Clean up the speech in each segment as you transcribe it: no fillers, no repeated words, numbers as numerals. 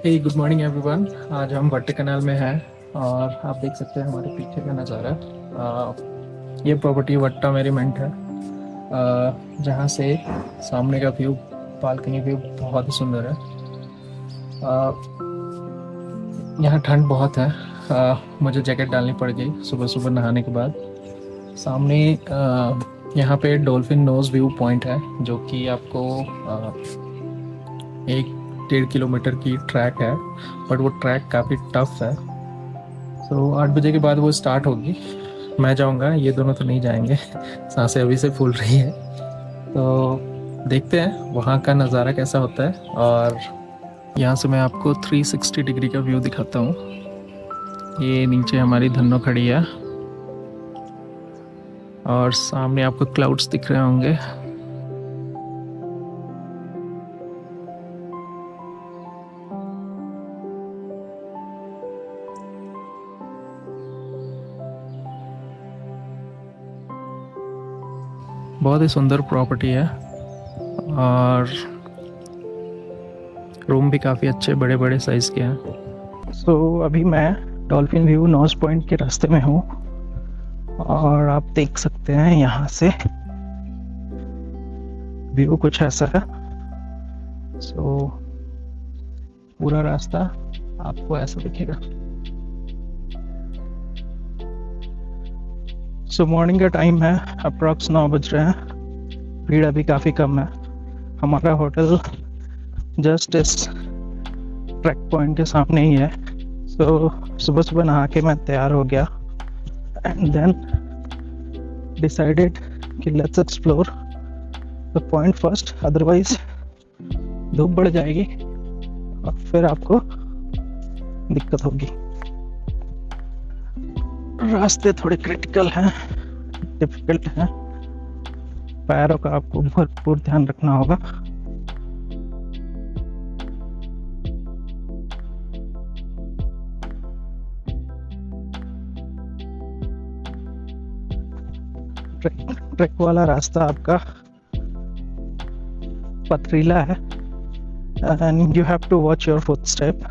हे good morning everyone. आज हम भट्टे कनाल में हैं और आप देख सकते हैं हमारे पीछे का नज़ारा। ये प्रॉपर्टी वट्टा मेरीमेंट है, जहाँ से सामने का व्यू, बालकनी व्यू बहुत ही सुंदर है। यहाँ ठंड बहुत है। मुझे जैकेट डालनी पड़ गई सुबह सुबह नहाने के बाद। सामने यहाँ पे डॉल्फिन नोज व्यू पॉइंट है, जो कि आपको 1-1.5 किलोमीटर की ट्रैक है, बट वो ट्रैक काफ़ी टफ है। तो 8 बजे के बाद वो स्टार्ट होगी। मैं जाऊँगा, ये दोनों तो नहीं जाएंगे। सांसें अभी से फूल रही है। तो देखते हैं वहाँ का नज़ारा कैसा होता है। और यहाँ से मैं आपको 360 डिग्री का व्यू दिखाता हूँ। ये नीचे हमारी धन्नो खड़ी है और सामने आपको क्लाउड्स दिख रहे होंगे। बहुत ही सुंदर प्रॉपर्टी है और रूम भी काफ़ी अच्छे बड़े बड़े साइज़ के हैं। अभी मैं डॉल्फिन व्यू नोज पॉइंट के रास्ते में हूँ और आप देख सकते हैं यहाँ से व्यू कुछ ऐसा है। पूरा रास्ता आपको ऐसा दिखेगा। मॉर्निंग का टाइम है, अप्रॉक्स 9 बज रहे हैं। भीड़ अभी काफ़ी कम है। हमारा होटल जस्ट इस ट्रैक पॉइंट के सामने ही है। सुबह सुबह नहा के मैं तैयार हो गया एंड देन डिसाइडेड कि let's explore the point first, otherwise धूप बढ़ जाएगी और फिर आपको दिक्कत होगी। रास्ते थोड़े क्रिटिकल हैं, डिफिकल्ट हैं, पैरों का आपको भरपूर ध्यान रखना होगा। ट्रैक वाला रास्ता आपका पथरीला है and you have to watch your footstep.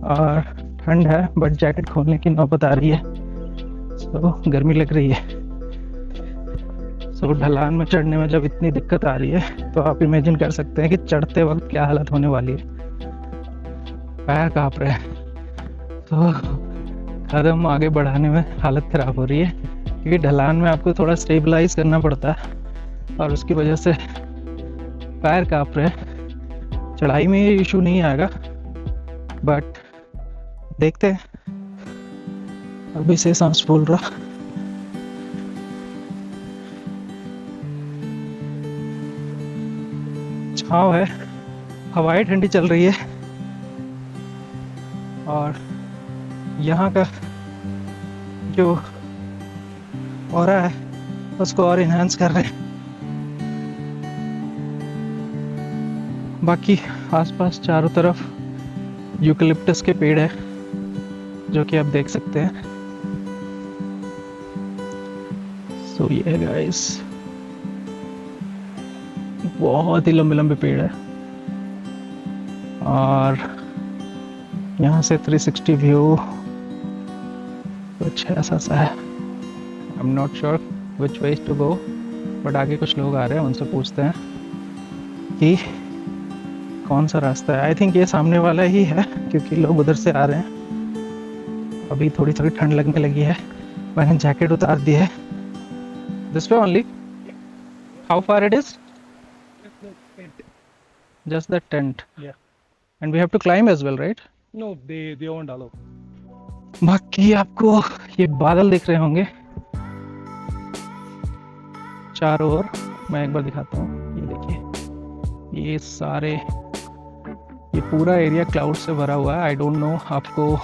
और ठंड है बट जैकेट खोलने की नौबत आ रही है, गर्मी लग रही है। ढलान में चढ़ने में जब इतनी दिक्कत आ रही है तो आप इमेजिन कर सकते हैं कि चढ़ते वक्त क्या हालत होने वाली है। पैर कांप रहे हैं, तो कदम आगे बढ़ाने में हालत ख़राब हो रही है, क्योंकि ढलान में आपको थोड़ा स्टेबलाइज करना पड़ता है और उसकी वजह से पैर कांप रहे हैं। चढ़ाई में ये इशू नहीं आएगा, बट देखते हैं। अभी से सांस फूल रहा। छाँव है, हवाएं ठंडी चल रही है और यहाँ का जो ऑरा है उसको और इन्हांस कर रहे हैं। बाकी आसपास चारों तरफ यूकलिप्टस के पेड़ है, जो कि आप देख सकते हैं। ये है गाइस, बहुत ही लंबे लंबे पेड़ है और यहाँ से 360 व्यू कुछ ऐसा सा है। I am not sure which ways to go, but आगे कुछ लोग आ रहे हैं, उनसे पूछते हैं कि कौन सा रास्ता है। आई थिंक ये सामने वाला ही है, क्योंकि लोग उधर से आ रहे हैं। अभी थोड़ी थोड़ी ठंड लगने लगी है, मैंने जैकेट उतार दी है। This way only. How far it is? Just the tent. Yeah. And we have to climb as well, right? No, they won't allow. बाकी आपको ये बादल दिख रहे होंगे चारों ओर। मैं एक बार दिखाता हूँ, ये देखिए, ये सारे, ये पूरा एरिया क्लाउड से भरा हुआ है। आई डोंट नो आपको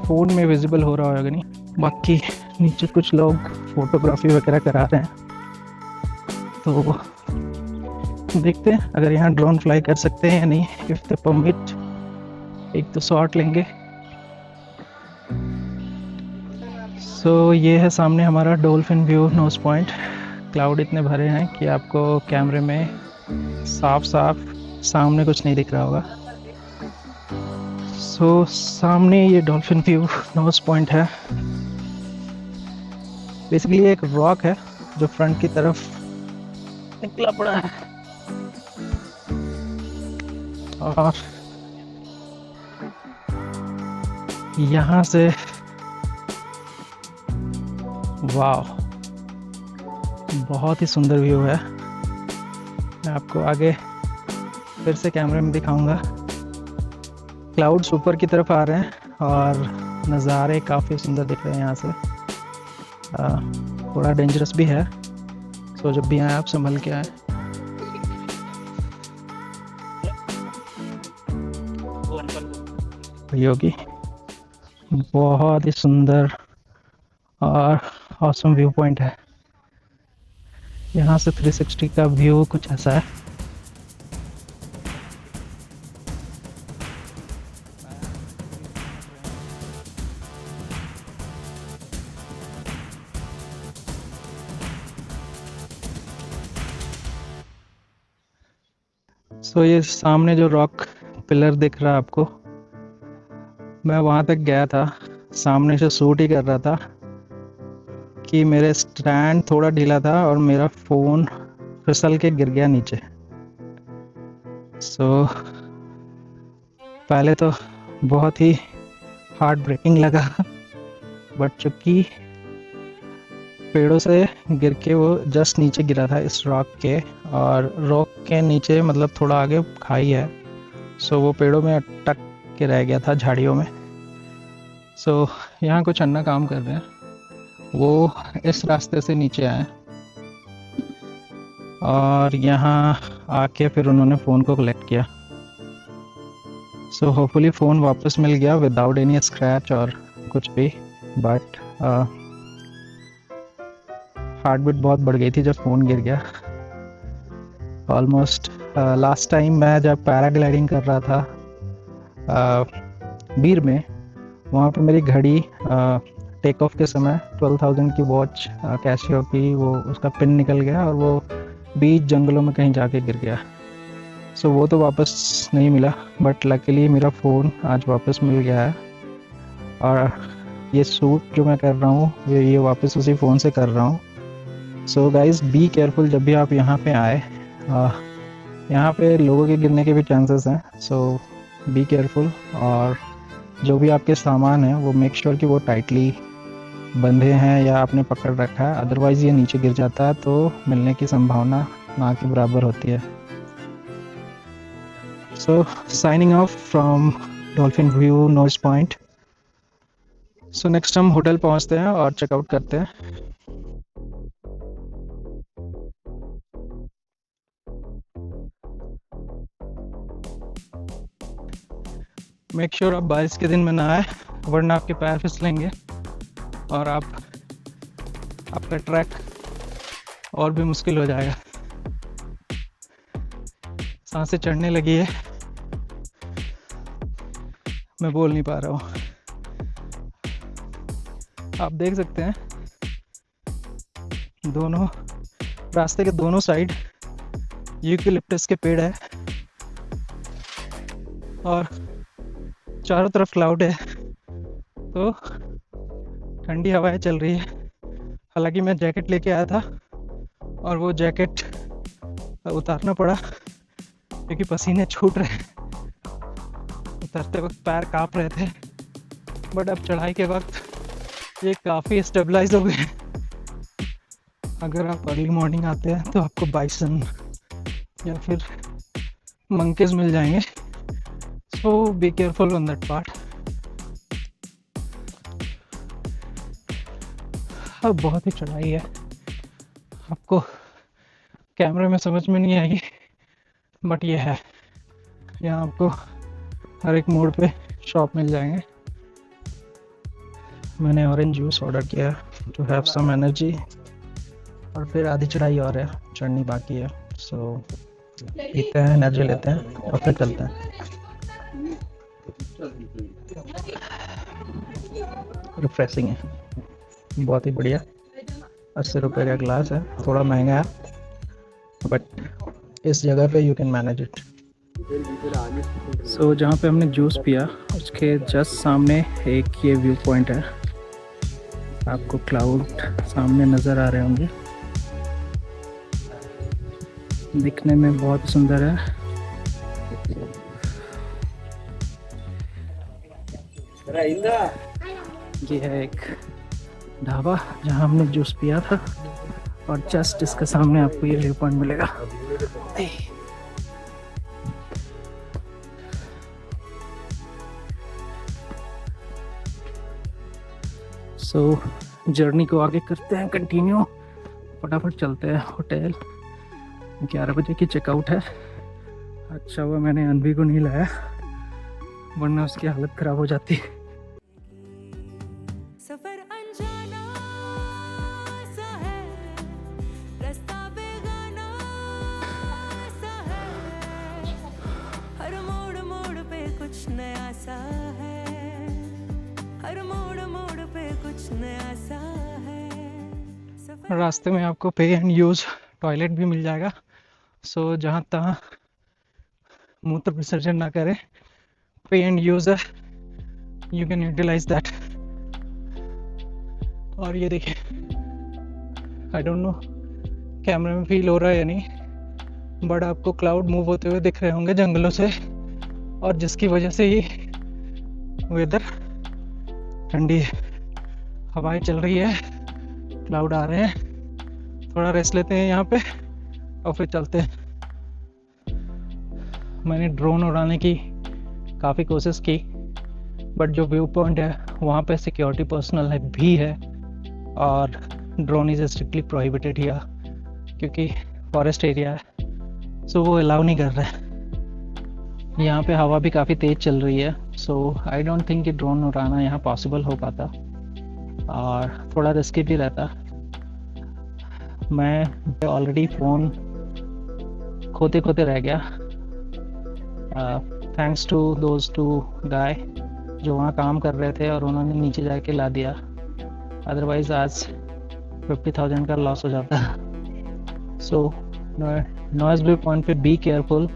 फोन में विजिबल हो रहा होगा नहीं। बाकी नीचे कुछ लोग फोटोग्राफी वगैरह करा रहे हैं, तो देखते हैं अगर यहाँ ड्रोन फ्लाई कर सकते हैं या नहीं। इफ द परमिट, एक तो शॉट लेंगे। ये है सामने हमारा dolphin view knows point. Cloud इतने भरे हैं कि आपको कैमरे में साफ साफ सामने कुछ नहीं दिख रहा होगा। सो सामने ये डॉल्फिन व्यू नोज पॉइंट है। बेसिकली ये एक रॉक है जो फ्रंट की तरफ निकला पड़ा है और यहाँ से वाह, बहुत ही सुंदर व्यू है। मैं आपको आगे फिर से कैमरे में दिखाऊंगा। क्लाउड्स ऊपर की तरफ आ रहे हैं और नज़ारे काफ़ी सुंदर दिख रहे हैं यहाँ से। थोड़ा डेंजरस भी है, सो जब भी आए आप संभल के आए। योगी बहुत ही सुंदर और ऑसम व्यू पॉइंट है। यहाँ से 360 का व्यू कुछ ऐसा है। सो ये सामने जो रॉक पिलर दिख रहा है आपको, मैं वहाँ तक गया था, सामने से शूट ही कर रहा था कि मेरे स्टैंड थोड़ा ढीला था और मेरा फ़ोन फिसल के गिर गया नीचे। सो पहले तो बहुत ही हार्ट ब्रेकिंग लगा, बट चूँकि पेड़ों से गिर के वो जस्ट नीचे गिरा था इस रॉक के, और रॉक के नीचे मतलब थोड़ा आगे खाई है, सो वो पेड़ों में अटक के रह गया था, झाड़ियों में। सो यहाँ कुछ अन्ना काम कर रहे हैं, वो इस रास्ते से नीचे आए और यहाँ आके फिर उन्होंने फ़ोन को कलेक्ट किया। सो होपफुली फ़ोन वापस मिल गया विदाउट एनी स्क्रैच और कुछ भी, बट हार्ट बीट बहुत बढ़ गई थी जब फ़ोन गिर गया। ऑलमोस्ट लास्ट टाइम मैं जब पैराग्लाइडिंग कर रहा था बीर में, वहाँ पे मेरी घड़ी टेक ऑफ के समय 12,000 की वॉच कैसियो की, वो उसका पिन निकल गया और वो बीच जंगलों में कहीं जाके गिर गया। सो वो तो वापस नहीं मिला, बट लकीली मेरा फ़ोन आज वापस मिल गया है। और ये शूट जो मैं कर रहा हूँ ये वापस उसी फ़ोन से कर रहा हूँ। सो गाइज़ बी केयरफुल जब भी आप यहाँ पे आए। यहाँ पे लोगों के गिरने के भी चांसेस हैं, सो बी केयरफुल। और जो भी आपके सामान है वो मेक श्योर कि वो टाइटली बंधे हैं या आपने पकड़ रखा है, अदरवाइज़ ये नीचे गिर जाता है तो मिलने की संभावना ना के बराबर होती है। So signing off from Dolphin view knows Point. So next हम होटल पहुंचते हैं और चेकआउट करते हैं। मेक श्योर आप बारिश के दिन में ना आए, वरना आपके पैर फिसलेंगे और आपका ट्रैक और भी मुश्किल हो जाएगा। सांसें चढ़ने लगी है, मैं बोल नहीं पा रहा हूँ। आप देख सकते हैं दोनों रास्ते के दोनों साइड यूकेलिप्टस के पेड़ है और चारों तरफ क्लाउड है, तो ठंडी हवाएं चल रही है। हालांकि मैं जैकेट लेके आया था और वो जैकेट उतारना पड़ा क्योंकि पसीने छूट रहे, उतरते वक्त पैर कांप रहे थे, बट अब चढ़ाई के वक्त ये काफ़ी स्टेबलाइज हो गए। अगर आप अर्ली मॉर्निंग आते हैं तो आपको बाइसन या फिर मंकीज मिल जाएंगे, so be careful on that part. अब बहुत ही चढ़ाई है, आपको कैमरे में समझ में नहीं आएगी, बट ये है। यहाँ आपको हर एक मोड़ पे शॉप मिल जाएंगे। मैंने ऑरेंज जूस ऑर्डर किया टू हैव सम एनर्जी, और फिर आधी चढ़ाई और है, चढ़नी बाकी है। सो पीते हैं, एनर्जी लेते हैं और फिर चलते हैं। रिफ्रेशिंग है, बहुत ही बढ़िया। 80 रुपये का ग्लास है, थोड़ा महंगा है बट इस जगह पे यू कैन मैनेज इट। सो जहाँ पे हमने जूस पिया उसके जस्ट सामने एक ये व्यू पॉइंट है, आपको क्लाउड सामने नज़र आ रहे होंगे, दिखने में बहुत सुंदर है। ये है एक ढाबा जहाँ हमने जूस पिया था और जस्ट इसके सामने आपको ये व्यू पॉइंट मिलेगा। सो जर्नी को आगे करते हैं कंटिन्यू, फटाफट चलते हैं होटल। 11 बजे की चेकआउट है। अच्छा हुआ मैंने अनवी को नहीं लाया वरना उसकी हालत ख़राब हो जाती। सफर अनजाना सा है, रास्ता बेगाना सा है, हर मोड़ मोड़ पे कुछ नया सा है, हर मोड़ मोड़ पे कुछ नया सा है। रास्ते में आपको पे एंड यूज़ टॉयलेट भी मिल जाएगा। सो जहाँ तहाँ मूत्र विसर्जन ना करें, पे एंड यूज़ है, यू कैन यूटिलाइज दैट। और ये देखिए, आई डोंट नो कैमरे में फील हो रहा है या नहीं बट आपको क्लाउड मूव होते हुए दिख रहे होंगे जंगलों से, और जिसकी वजह से ही वेदर ठंडी है, हवाएं चल रही है, क्लाउड आ रहे हैं। थोड़ा रेस्ट लेते हैं यहाँ पे और फिर चलते हैं। मैंने ड्रोन उड़ाने की काफ़ी कोशिश की बट जो व्यू पॉइंट है वहाँ पे सिक्योरिटी पर्सनल है भी है और drone is strictly prohibited here क्योंकि फॉरेस्ट एरिया है, सो वो अलाउ नहीं कर रहे। यहाँ पे हवा भी काफ़ी तेज़ चल रही है, सो आई डोंट थिंक कि ड्रोन उड़ाना यहाँ पॉसिबल हो पाता और थोड़ा रिस्की भी रहता। मैं ऑलरेडी फ़ोन खोते खोते रह गया, थैंक्स टू दोज टू गाय जो वहाँ काम कर रहे थे और उन्होंने नीचे जाके ला दिया, अदरवाइज़ आज 50,000 का लॉस हो जाता। सो नॉइज़ व्यू पॉइंट पे बी केयरफुल,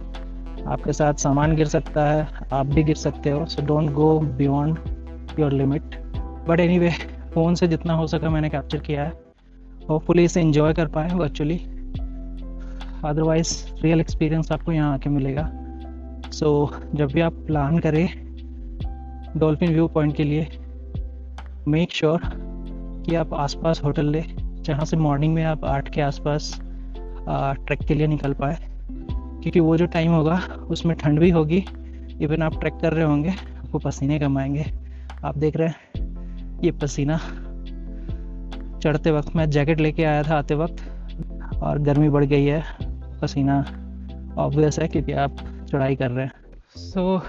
आपके साथ सामान गिर सकता है, आप भी गिर सकते हो, so don't go beyond your limit. But anyway phone से जितना हो सका मैंने कैप्चर किया है, होपफुली इसे एंजॉय कर पाए वर्चुअली, अदरवाइज़ रियल एक्सपीरियंस आपको यहाँ आके मिलेगा। सो जब भी आप प्लान करें डॉल्फिन व्यू पॉइंट के लिए, मेक श्योर कि आप आसपास होटल ले जहाँ से मॉर्निंग में आप 8 के आसपास ट्रैक के लिए निकल पाए, क्योंकि वो जो टाइम होगा उसमें ठंड भी होगी, इवन आप ट्रैक कर रहे होंगे आपको पसीने कम आएंगे। आप देख रहे हैं ये पसीना चढ़ते वक्त, मैं जैकेट लेके आया था आते वक्त और गर्मी बढ़ गई है, पसीना ऑब्वियस है क्योंकि आप चढ़ाई कर रहे हैं। सो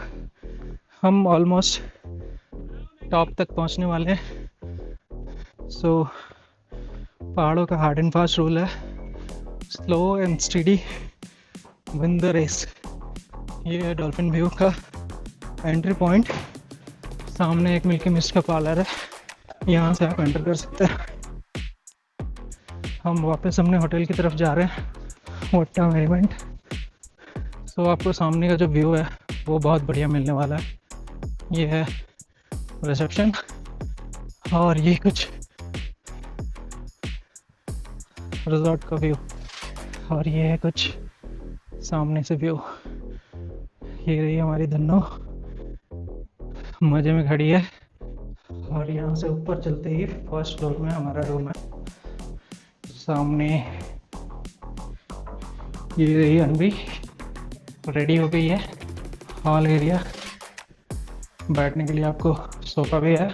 हम ऑलमोस्ट टॉप तक पहुंचने वाले हैं। सो पहाड़ों का हार्ड एंड फास्ट रूल है, slow and steady win the race. ये है डॉल्फिन व्यू का एंट्री पॉइंट, सामने एक मिल्की मिस्ट का पार्लर है, यहाँ से आप एंटर कर सकते हैं। हम वापस अपने होटल की तरफ जा रहे हैं, वट्टा मेरीमेंट। सो आपको सामने का जो व्यू है वो बहुत बढ़िया मिलने वाला है। ये है रिसेप्शन और ये कुछ रिजॉर्ट का व्यू और ये है कुछ सामने से व्यू। ये रही हमारी धन्नो मज़े में खड़ी है और यहाँ से ऊपर चलते ही फर्स्ट फ्लोर में हमारा रूम है। सामने ये रही अनवी रेडी हो गई है, हॉल एरिया, बैठने के लिए आपको सोफा भी है।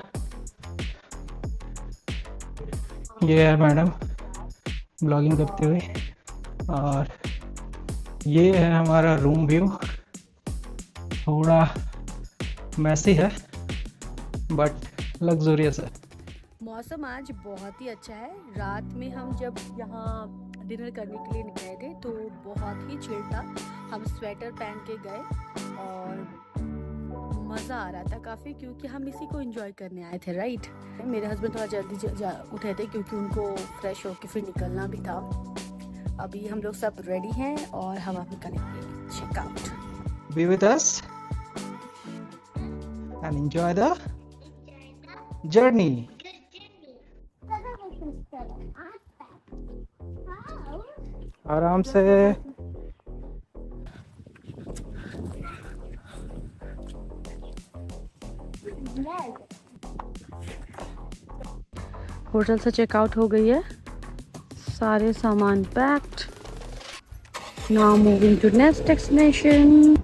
ये है मैडम ब्लॉगिंग करते हुए और ये है हमारा रूम व्यू, थोड़ा मैसी है बट लग्जूरियस है। मौसम आज बहुत ही अच्छा है। रात में हम जब यहाँ डिनर करने के लिए निकले थे तो बहुत ही चिल था, हम स्वेटर पहन के गए और मज़ा आ रहा था काफ़ी, क्योंकि हम इसी को एंजॉय करने आए थे, राइट। मेरे हस्बैंड थोड़ा जल्दी उठे थे क्योंकि उनको फ्रेश होकर फिर निकलना भी था। अभी हम लोग सब रेडी हैं और हम अभी करेंगे checkout. Be with us and enjoy the journey. आराम से। होटल से चेकआउट हो गई है, सारे सामान packed. Now moving to next destination.